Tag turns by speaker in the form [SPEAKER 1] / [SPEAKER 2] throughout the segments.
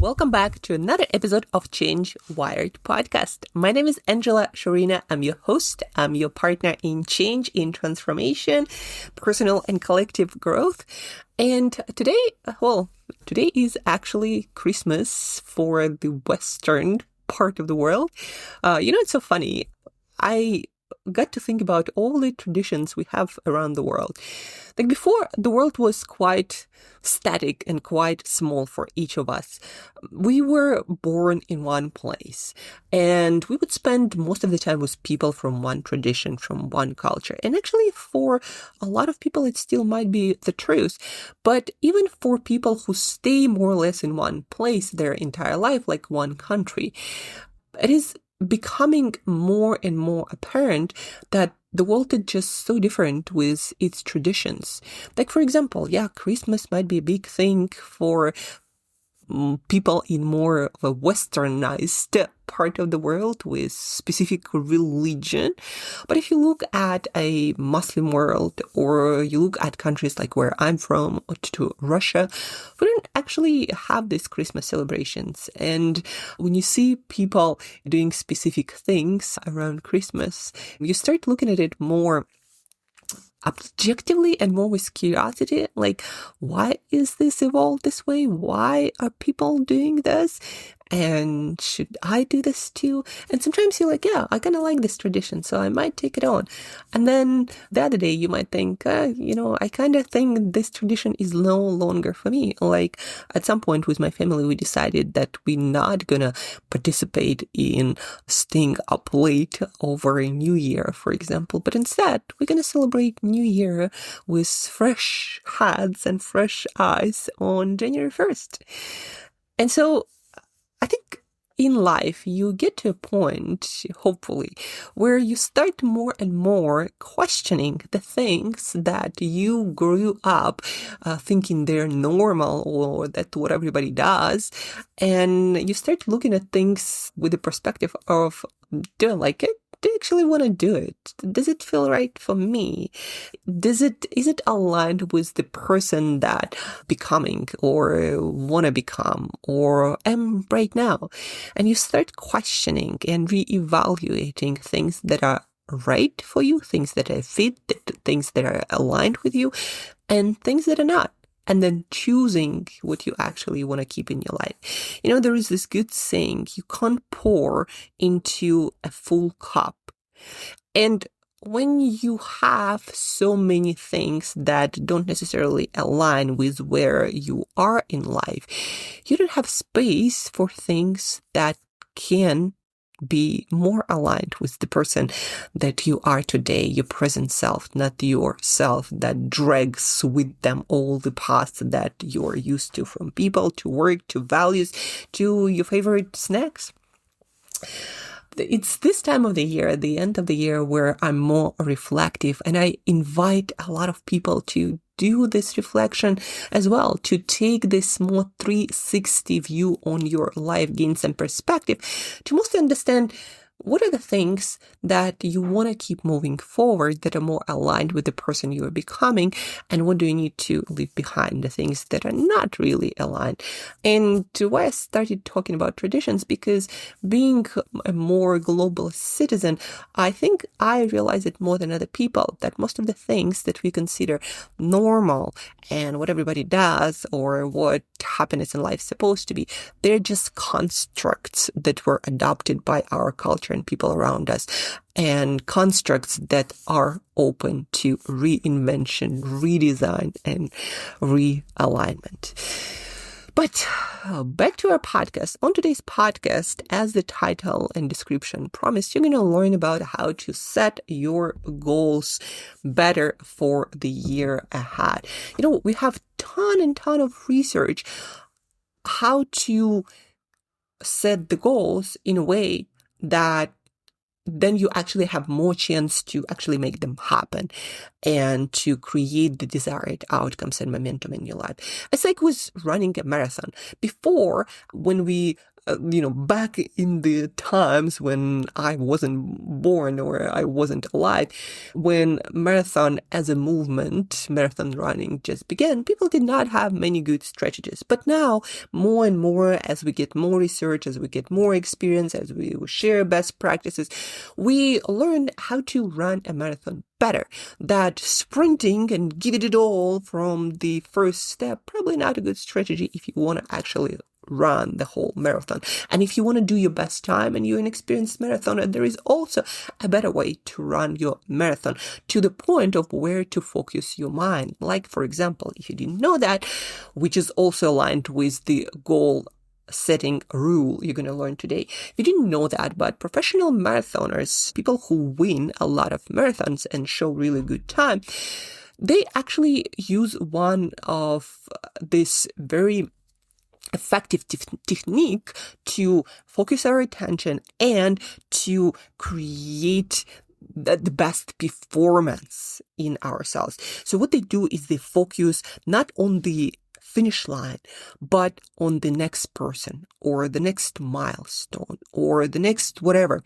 [SPEAKER 1] Welcome back to another episode of Change Wired podcast. My name is Angela Shorina. I'm your host. I'm your partner in change, in transformation, personal and collective growth. And today is actually Christmas for the Western part of the world. It's so funny. I got to think about all the traditions we have around the world. Like before, the world was quite static and quite small for each of us. We were born in one place, and we would spend most of the time with people from one tradition, from one culture. And actually, for a lot of people, it still might be the truth. But even for people who stay more or less in one place their entire life, like one country, it is becoming more and more apparent that the world is just so different with its traditions. Like, for example, Christmas might be a big thing for people in more of a westernized part of the world with specific religion. But if you look at a Muslim world, or you look at countries like where I'm from, or to Russia, we don't actually have these Christmas celebrations. And when you see people doing specific things around Christmas, you start looking at it more objectively and more with curiosity, like, why is this evolved this way? Why are people doing this? And should I do this too? And sometimes you're like, I kind of like this tradition, so I might take it on. And then the other day you might think, I kind of think this tradition is no longer for me. Like at some point with my family, we decided that we're not going to participate in staying up late over a New Year, for example, but instead we're going to celebrate New Year with fresh heads and fresh eyes on January 1st. And so I think in life, you get to a point, hopefully, where you start more and more questioning the things that you grew up thinking they're normal or that what everybody does. And you start looking at things with the perspective of, do I like it? Do I actually want to do it? Does it feel right for me? Is it aligned with the person that becoming or want to become or am right now? And you start questioning and reevaluating things that are right for you, things that are fit, things that are aligned with you, and things that are not. And then choosing what you actually want to keep in your life. There is this good saying, you can't pour into a full cup. And when you have so many things that don't necessarily align with where you are in life, you don't have space for things that can be more aligned with the person that you are today, your present self, not yourself that drags with them all the past that you're used to, from people to work to values to your favorite snacks. It's this time of the year, the end of the year, where I'm more reflective, and I invite a lot of people to do this reflection as well, to take this more 360 view on your life, gain some perspective, to mostly understand what are the things that you want to keep moving forward that are more aligned with the person you are becoming, and what do you need to leave behind, the things that are not really aligned. And why I started talking about traditions, because being a more global citizen, I think I realize it more than other people, that most of the things that we consider normal and what everybody does or what happiness in life is supposed to be, they're just constructs that were adopted by our culture and people around us, and constructs that are open to reinvention, redesign, and realignment. But back to our podcast. On today's podcast, as the title and description promise, you're going to learn about how to set your goals better for the year ahead. We have ton of research how to set the goals in a way that then you actually have more chance to actually make them happen and to create the desired outcomes and momentum in your life. It's like with running a marathon. Before, when we back in the times when I wasn't born or I wasn't alive, when marathon as a movement, marathon running just began, people did not have many good strategies. But now, more and more, as we get more research, as we get more experience, as we share best practices, we learn how to run a marathon better. That sprinting and giving it all from the first step, probably not a good strategy if you want to actually run the whole marathon. And if you want to do your best time and you're an experienced marathoner, there is also a better way to run your marathon to the point of where to focus your mind. Like, for example, if you didn't know that, which is also aligned with the goal setting rule you're going to learn today. You didn't know that, but professional marathoners, people who win a lot of marathons and show really good time, they actually use one of this very effective technique to focus our attention and to create the best performance in ourselves. So what they do is they focus not on the finish line, but on the next person or the next milestone or the next whatever.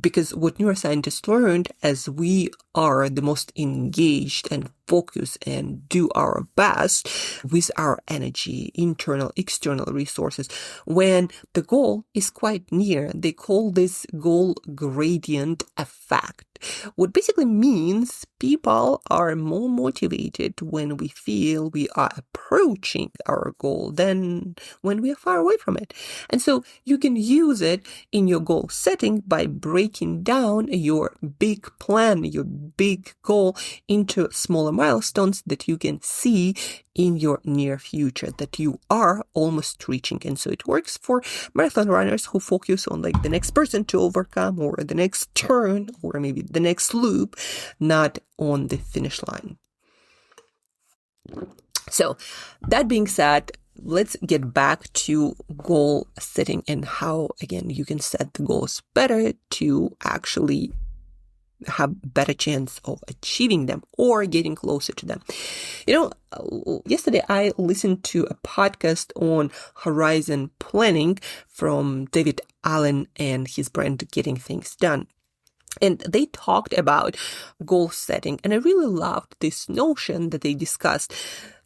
[SPEAKER 1] Because what neuroscientists learned, as we are the most engaged and focus and do our best with our energy, internal, external resources, when the goal is quite near. They call this goal gradient effect. What basically means people are more motivated when we feel we are approaching our goal than when we are far away from it. And so you can use it in your goal setting by breaking down your big plan, your big goal into smaller milestones that you can see in your near future that you are almost reaching. And so it works for marathon runners who focus on like the next person to overcome or the next turn or maybe the next loop, not on the finish line. So that being said, let's get back to goal setting and how, again, you can set the goals better to actually have better chance of achieving them or getting closer to them. Yesterday I listened to a podcast on horizon planning from David Allen and his brand Getting Things Done. And they talked about goal setting. And I really loved this notion that they discussed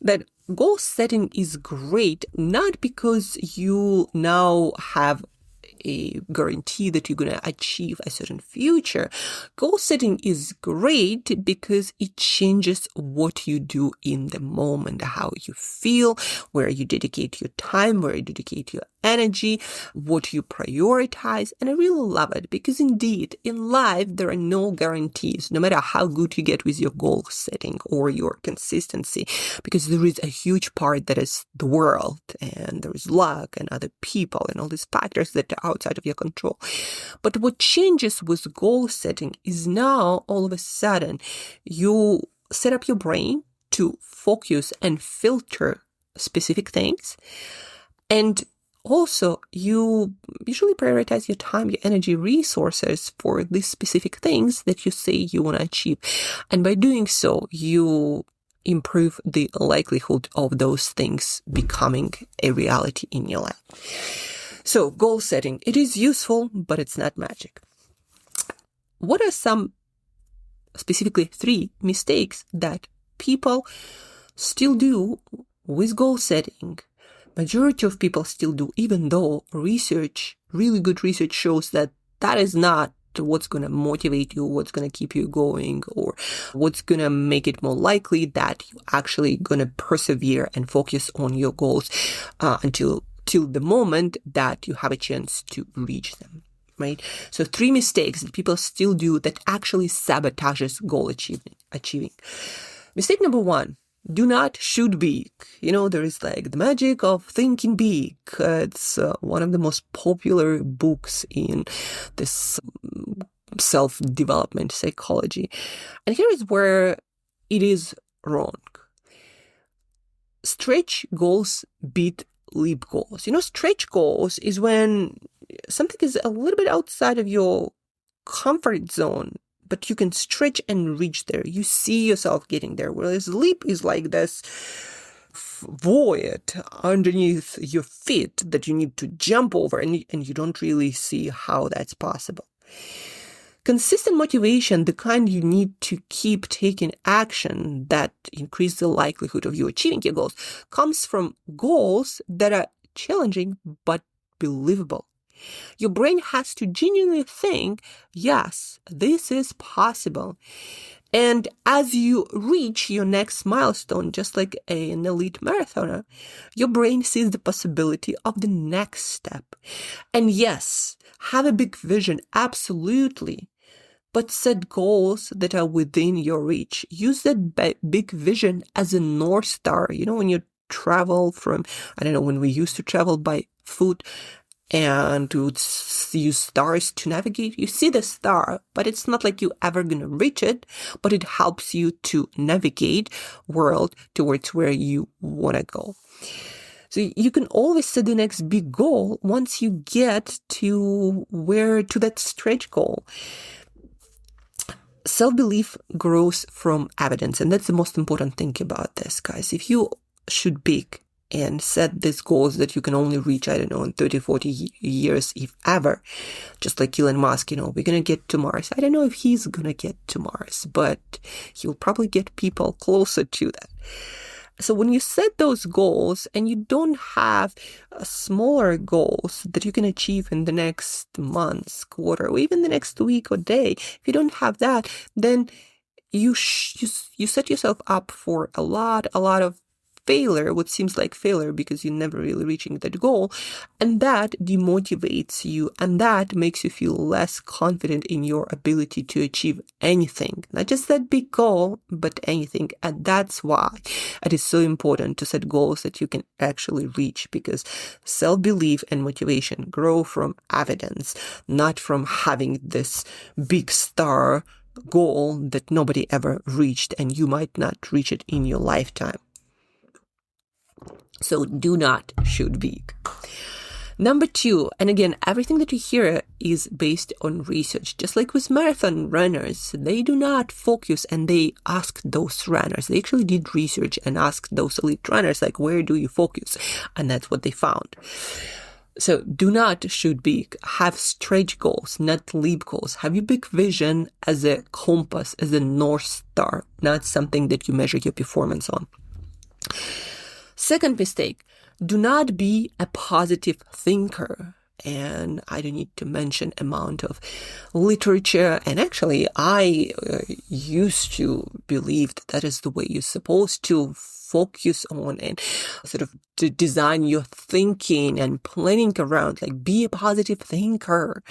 [SPEAKER 1] that goal setting is great, not because you now have a guarantee that you're going to achieve a certain future. Goal setting is great because it changes what you do in the moment, how you feel, where you dedicate your time, where you dedicate your energy, what you prioritize. And I really love it because indeed in life, there are no guarantees, no matter how good you get with your goal setting or your consistency, because there is a huge part that is the world and there is luck and other people and all these factors that are outside of your control. But what changes with goal setting is now all of a sudden you set up your brain to focus and filter specific things. And also, you usually prioritize your time, your energy, resources for these specific things that you say you want to achieve. And by doing so, you improve the likelihood of those things becoming a reality in your life. So, goal setting, it is useful, but it's not magic. What are some, specifically 3 mistakes that people still do with goal setting? Majority of people still do, even though really good research shows that that is not what's going to motivate you, what's going to keep you going, or what's going to make it more likely that you're actually going to persevere and focus on your goals until the moment that you have a chance to reach them, right? So 3 mistakes that people still do that actually sabotages goal achieving. Mistake number 1. Do not shoot big. There is like the magic of thinking big. It's one of the most popular books in this self-development psychology. And here is where it is wrong. Stretch goals beat leap goals. Stretch goals is when something is a little bit outside of your comfort zone, but you can stretch and reach there. You see yourself getting there. Whereas leap is like this void underneath your feet that you need to jump over, and you don't really see how that's possible. Consistent motivation, the kind you need to keep taking action that increase the likelihood of you achieving your goals, comes from goals that are challenging but believable. Your brain has to genuinely think, yes, this is possible. And as you reach your next milestone, just like an elite marathoner, your brain sees the possibility of the next step. And yes, have a big vision, absolutely. But set goals that are within your reach. Use that big vision as a North Star. You know, when you travel from, when we used to travel by foot and we would use stars to navigate, you see the star, but it's not like you're ever going to reach it, but it helps you to navigate world towards where you want to go. So you can always set the next big goal once you get to that stretch goal. Self-belief grows from evidence, and that's the most important thing about this, guys. If you shoot big and set these goals that you can only reach, in 30, 40 years, if ever, just like Elon Musk, we're going to get to Mars. I don't know if he's going to get to Mars, but he'll probably get people closer to that. So when you set those goals and you don't have smaller goals that you can achieve in the next month, quarter, or even the next week or day, if you don't have that, then you set yourself up for a lot of failure, what seems like failure because you're never really reaching that goal. And that demotivates you, and that makes you feel less confident in your ability to achieve anything, not just that big goal, but anything. And that's why it is so important to set goals that you can actually reach, because self-belief and motivation grow from evidence, not from having this big star goal that nobody ever reached, and you might not reach it in your lifetime. So do not shoot big. Number 2, and again, everything that you hear is based on research. Just like with marathon runners, they do not focus, and they ask those runners. They actually did research and asked those elite runners, like, where do you focus? And that's what they found. So do not shoot big. Have stretch goals, not leap goals. Have your big vision as a compass, as a North Star, not something that you measure your performance on. Second mistake, do not be a positive thinker. And I don't need to mention amount of literature. And actually, I used to believe that is the way you're supposed to focus on and sort of to design your thinking and planning around, like be a positive thinker,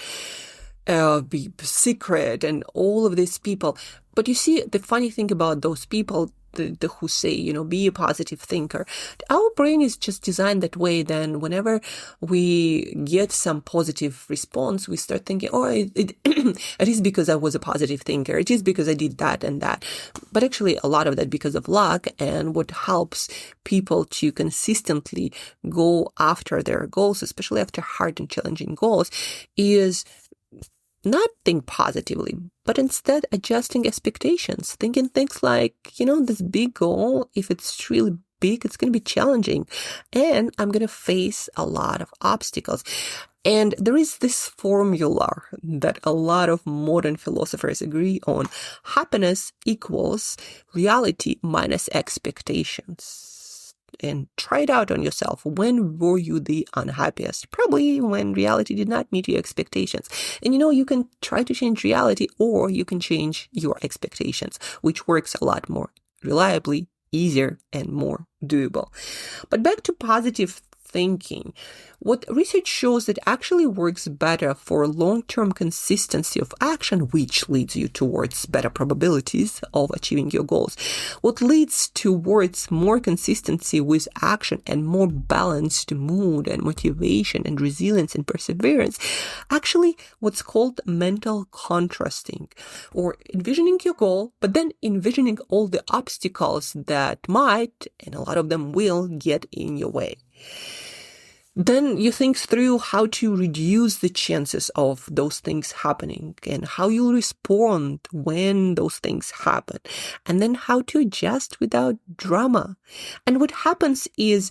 [SPEAKER 1] be secret, and all of these people. But you see, the funny thing about those people, who say, be a positive thinker, our brain is just designed that way. Then whenever we get some positive response, we start thinking, it is because I was a positive thinker. It is because I did that and that. But actually a lot of that because of luck. And what helps people to consistently go after their goals, especially after hard and challenging goals, is not think positively, but instead adjusting expectations, thinking things like, this big goal, if it's really big, it's going to be challenging, and I'm going to face a lot of obstacles. And there is this formula that a lot of modern philosophers agree on. Happiness equals reality minus expectations. And try it out on yourself. When were you the unhappiest? Probably when reality did not meet your expectations. And you can try to change reality, or you can change your expectations, which works a lot more reliably, easier, and more doable. But back to positive thinking. What research shows that actually works better for long-term consistency of action, which leads you towards better probabilities of achieving your goals. What leads towards more consistency with action and more balanced mood and motivation and resilience and perseverance, actually what's called mental contrasting, or envisioning your goal, but then envisioning all the obstacles that might, and a lot of them will, get in your way. Then you think through how to reduce the chances of those things happening and how you'll respond when those things happen, and then how to adjust without drama. And what happens is,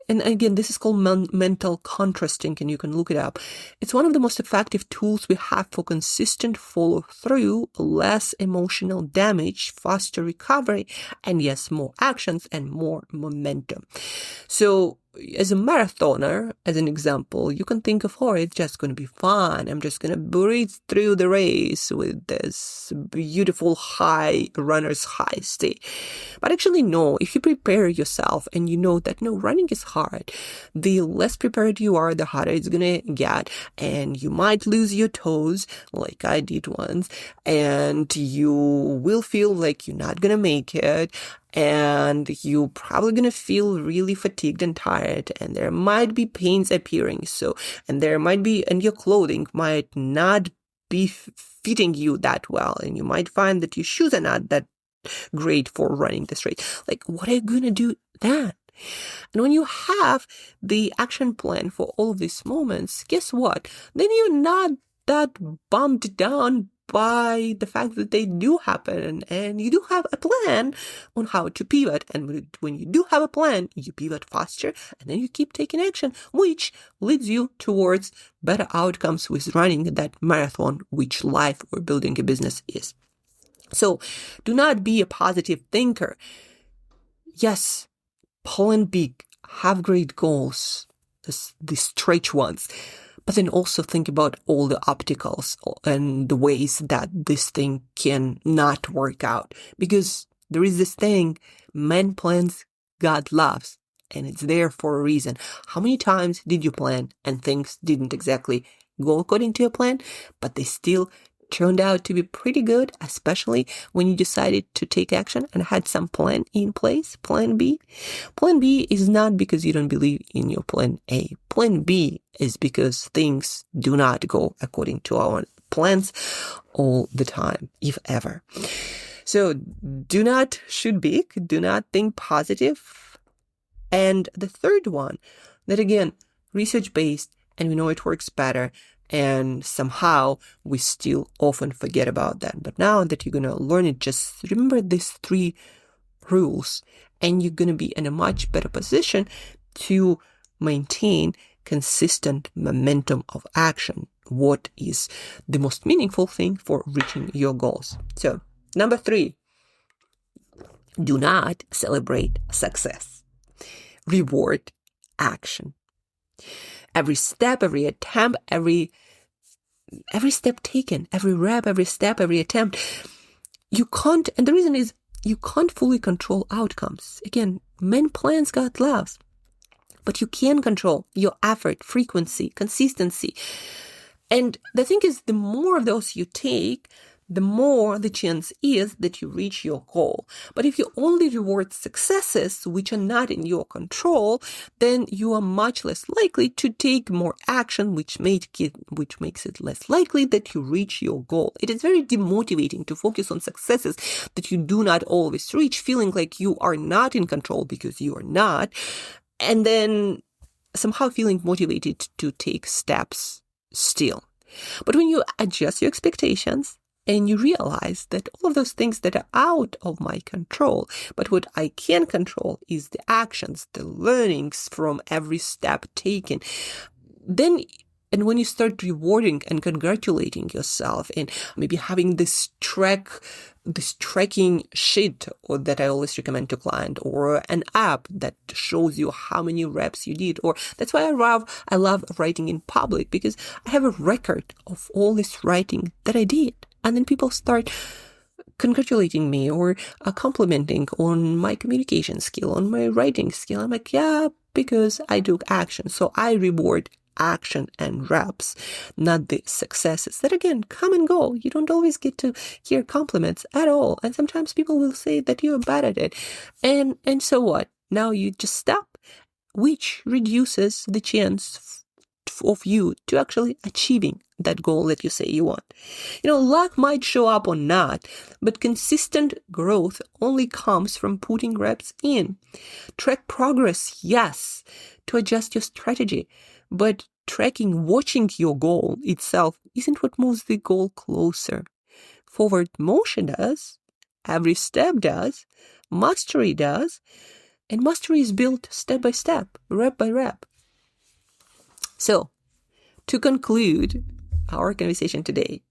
[SPEAKER 1] and again, this is called mental contrasting, and you can look it up. It's one of the most effective tools we have for consistent follow-through, less emotional damage, faster recovery, and yes, more actions and more momentum. So as a marathoner, as an example, you can think of, oh, it's just going to be fun. I'm just going to breeze through the race with this beautiful high runner's high state. But actually, no, if you prepare yourself and you know that, no, running is hard, the less prepared you are, the harder it's going to get. And you might lose your toes, like I did once, and you will feel like you're not going to make it. And you're probably going to feel really fatigued and tired, and there might be pains appearing. And your clothing might not be fitting you that well, and you might find that your shoes are not that great for running this race. Like, what are you going to do then? And when you have the action plan for all of these moments, guess what? Then you're not that bummed down by the fact that they do happen, and you do have a plan on how to pivot. And when you do have a plan, you pivot faster, and then you keep taking action, which leads you towards better outcomes with running that marathon, which life or building a business is. So do not be a positive thinker. Yes, plan big, have great goals, the stretch ones. But then also think about all the obstacles and the ways that this thing can not work out. Because there is this thing, man plans, God loves, and it's there for a reason. How many times did you plan and things didn't exactly go according to your plan, but they still turned out to be pretty good, especially when you decided to take action and had some plan in place, plan B. Plan B is not because you don't believe in your plan A. Plan B is because things do not go according to our plans all the time, if ever. So do not shoot big, do not think positive. And the third one, that again, research-based, and we know it works better, and somehow we still often forget about that. But now that you're going to learn it, just remember these 3 rules, and you're going to be in a much better position to maintain consistent momentum of action. What is the most meaningful thing for reaching your goals? So, number 3, do not celebrate success. Reward action. Every step, every attempt, every step taken, every rep, every step, every attempt, you can't, and the reason is you can't fully control outcomes. Again, man plans, God loves, but you can control your effort, frequency, consistency. And the thing is, the more of those you take, the more the chance is that you reach your goal. But if you only reward successes which are not in your control, then you are much less likely to take more action, which makes it less likely that you reach your goal. It is very demotivating to focus on successes that you do not always reach, feeling like you are not in control because you are not, and then somehow feeling motivated to take steps still. But when you adjust your expectations, and you realize that all of those things that are out of my control, but what I can control is the actions, the learnings from every step taken. And when you start rewarding and congratulating yourself, and maybe having this tracking sheet, or that I always recommend to client, or an app that shows you how many reps you did, or that's why I love writing in public, because I have a record of all this writing that I did. And then people start congratulating me or complimenting on my communication skill, on my writing skill. I'm like, yeah, because I took action. So I reward action and reps, not the successes that, again, come and go. You don't always get to hear compliments at all. And sometimes people will say that you're bad at it. And so what? Now you just stop, which reduces the chance of you to actually achieving that goal that you say you want. Luck might show up or not, but consistent growth only comes from putting reps in. Track progress, yes, to adjust your strategy, but watching your goal itself isn't what moves the goal closer. Forward motion does, every step does, mastery does, and mastery is built step by step, rep by rep. So, to conclude our conversation today,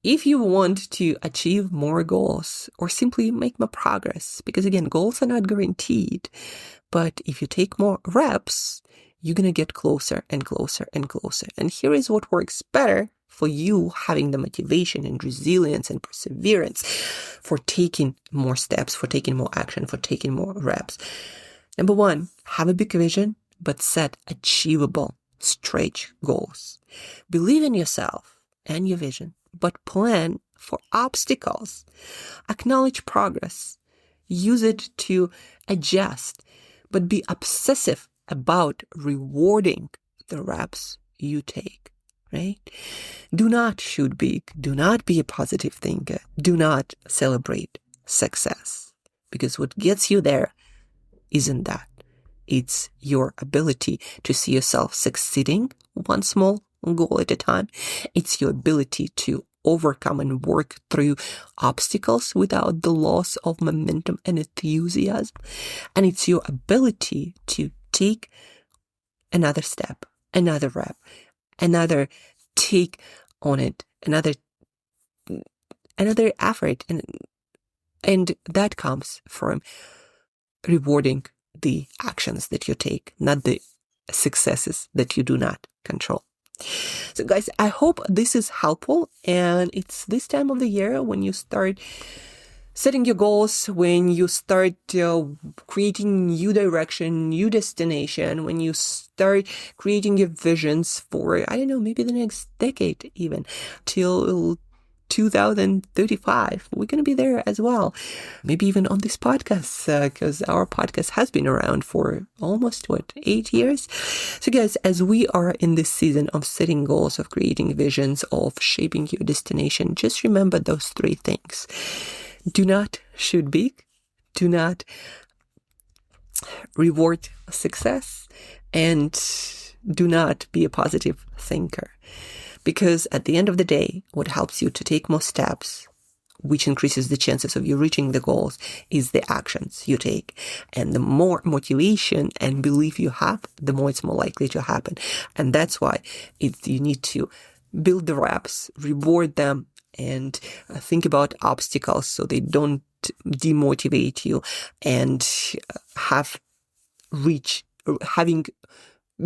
[SPEAKER 1] if you want to achieve more goals or simply make more progress, because again, goals are not guaranteed, but if you take more reps, you're going to get closer and closer and closer. And here is what works better for you having the motivation and resilience and perseverance for taking more steps, for taking more action, for taking more reps. Number one, have a big vision, but set achievable stretch goals. Believe in yourself and your vision, but plan for obstacles. Acknowledge progress. Use it to adjust, but be obsessive about rewarding the reps you take, right? Do not shoot big. Do not be a positive thinker. Do not celebrate success, because what gets you there isn't that. It's your ability to see yourself succeeding one small goal at a time. It's your ability to overcome and work through obstacles without the loss of momentum and enthusiasm. And it's your ability to take another step, another rep, another take on it, another effort. And that comes from rewarding the actions that you take, not the successes that you do not control. So guys, I hope this is helpful, and it's this time of the year when you start setting your goals, when you start creating new direction, new destination, when you start creating your visions for, maybe the next decade even, till 2035. We're going to be there as well. Maybe even on this podcast, because our podcast has been around for almost, 8 years? So guys, as we are in this season of setting goals, of creating visions, of shaping your destination, just remember those 3 things. Do not shoot big. Do not reward success. And do not be a positive thinker. Because at the end of the day, what helps you to take more steps, which increases the chances of you reaching the goals, is the actions you take. And the more motivation and belief you have, the more it's more likely to happen. And that's why you need to build the reps, reward them, and think about obstacles so they don't demotivate you, and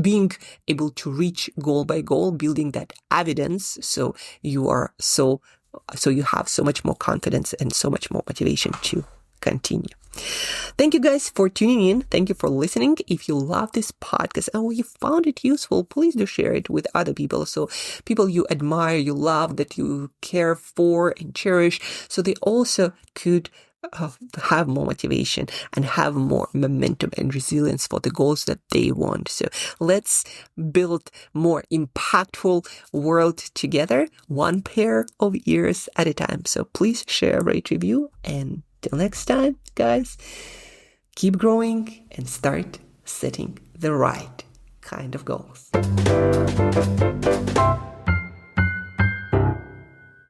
[SPEAKER 1] being able to reach goal by goal, building that evidence, so you have so much more confidence and so much more motivation to continue. Thank you guys for tuning in. Thank you for listening. If you love this podcast and you found it useful, please do share it with other people. So people you admire, you love, that you care for and cherish, so they also could have more motivation and have more momentum and resilience for the goals that they want. So let's build more impactful world together, one pair of ears at a time. So please share, rate, review, and till next time, guys, keep growing and start setting the right kind of goals.